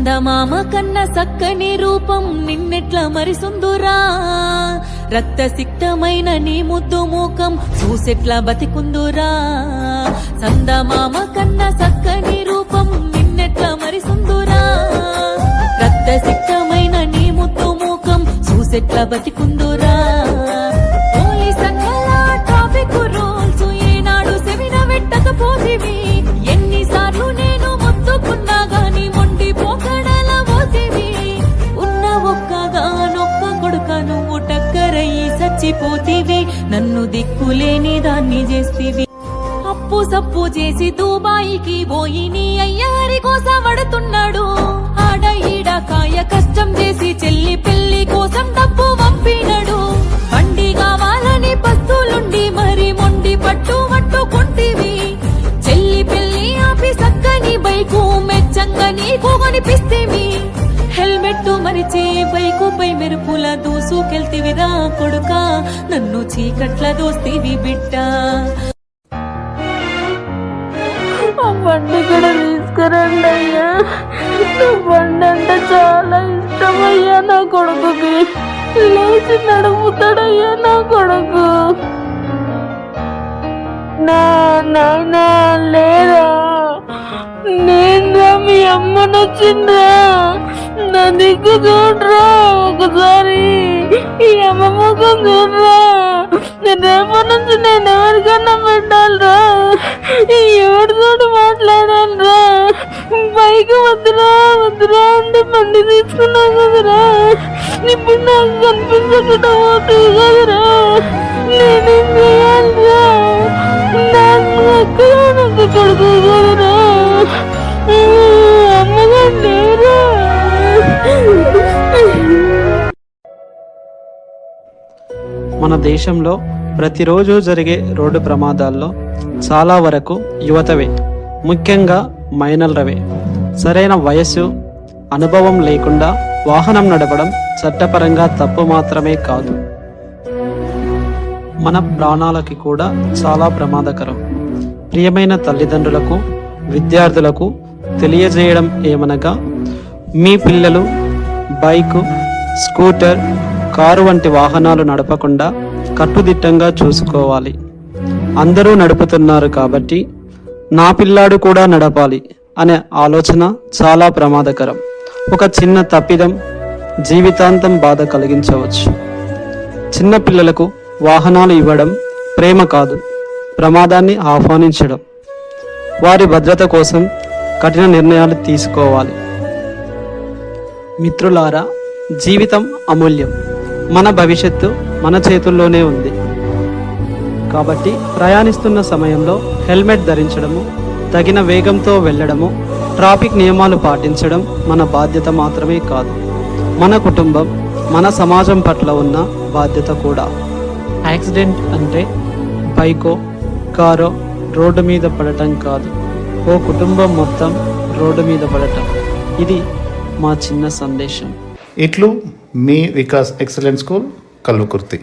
చందమామ కన్న సక్కని రూపం నిన్నెట్లా మరిసుందురా రక్తసిక్తమైన నీ ముద్దు మూకం చూసెట్లా బతికుందురా చందమామ కన్న సక్కని రూపం నిన్నెట్లా మరిసుందురా రక్తసిక్తమైన నీ ముద్దు మూకం చూసెట్లా బతికుందురా ట్రాఫిక్ రూల్స్ ఏనాడు సెవిన పెట్టకపోతివి ఎన్నిసార్లు నేను మొత్తుకున్నా గాని మొండి పోకడల పోతివి ఉన్న ఒక్కగానొక్క కొడుక నువ్వు టక్కరయ్యి చచ్చిపోతివి నన్ను దిక్కులేని దాన్ని చేస్తివి అప్పు సప్పు చేసి దుబాయికి పోయి నీ అయ్యారి కోసం పడుతున్నాడు ఆడ ఈడ కాయ కష్టం చేసి చెల్లి పెళ్లి కోసం డబ్బు పంపినడు బండి కావాలని పస్తులుండి మరి మొండి పట్టుకుంటివి చెల్లి పెళ్లి ఆపి సక్కని బైకు మెచ్చంగా నీకు కనిపిస్తేవి హెల్మెట్ మరిచి బైకుపై మెరుపుల దూసుకెళ్తివిరా కొడుక నన్ను చీకట్ల దోస్తివి బిడ్డ బండి కూడా తీసుకురండి అయ్యా నా బండి అంటే చాలా ఇష్టం అయ్యా నా కొడుకుకి లేచి నడుపుతాడయ్యా నా కొడుకు నాయనా లేదా నేను మీ అమ్మనొచ్చిండ్రా నా దిక్కు చూడరా ఒకసారి ఈ అమ్మ ముఖం చూడరా రేపటి నుంచి నేను ఎవరికన్నా పెట్టాలరా ఎవరితోటి మాట్లాడాలరా పైకి వద్దురా అంటే బండి తీసుకున్నావు కదరా ఇప్పుడు నాకు కనిపించకుండా పోతుంది కదరా నేనేం చేయాలిరా నాకు ఎక్కడ నాకు కొడుకు కదరా అమ్మగా లేరా మన దేశంలో ప్రతిరోజు జరిగే రోడ్డు ప్రమాదాల్లో చాలా వరకు యువతవే, ముఖ్యంగా మైనర్లవే. సరైన వయస్సు, అనుభవం లేకుండా వాహనం నడపడం చట్టపరంగా తప్పు మాత్రమే కాదు, మన ప్రాణాలకి కూడా చాలా ప్రమాదకరం. ప్రియమైన తల్లిదండ్రులకు, విద్యార్థులకు తెలియజేయడం ఏమనగా, మీ పిల్లలు బైకు, స్కూటర్, కారు వంటి వాహనాలు నడపకుండా కట్టుదిట్టంగా చూసుకోవాలి. అందరూ నడుపుతున్నారు కాబట్టి నా పిల్లాడు కూడా నడపాలి అనే ఆలోచన చాలా ప్రమాదకరం. ఒక చిన్న తప్పిదం జీవితాంతం బాధ కలిగించవచ్చు. చిన్న పిల్లలకు వాహనాలు ఇవ్వడం ప్రేమ కాదు, ప్రమాదాన్ని ఆహ్వానించడం. వారి భద్రత కోసం కఠిన నిర్ణయాలు తీసుకోవాలి. మిత్రులారా, జీవితం అమూల్యం. మన భవిష్యత్తు మన చేతుల్లోనే ఉంది. కాబట్టి ప్రయాణిస్తున్న సమయంలో హెల్మెట్ ధరించడము, తగిన వేగంతో వెళ్ళడము, ట్రాఫిక్ నియమాలు పాటించడం మన బాధ్యత మాత్రమే కాదు, మన కుటుంబం, మన సమాజం పట్ల ఉన్న బాధ్యత కూడా. యాక్సిడెంట్ అంటే బైకో, కారో రోడ్డు మీద పడటం కాదు, ఓ కుటుంబం మొత్తం రోడ్డు మీద పడటం. ఇది మా చిన్న సందేశం. ఇట్లు మీ వికాస్ ఎక్సలెంట్ స్కూల్ కల్వకుర్తి.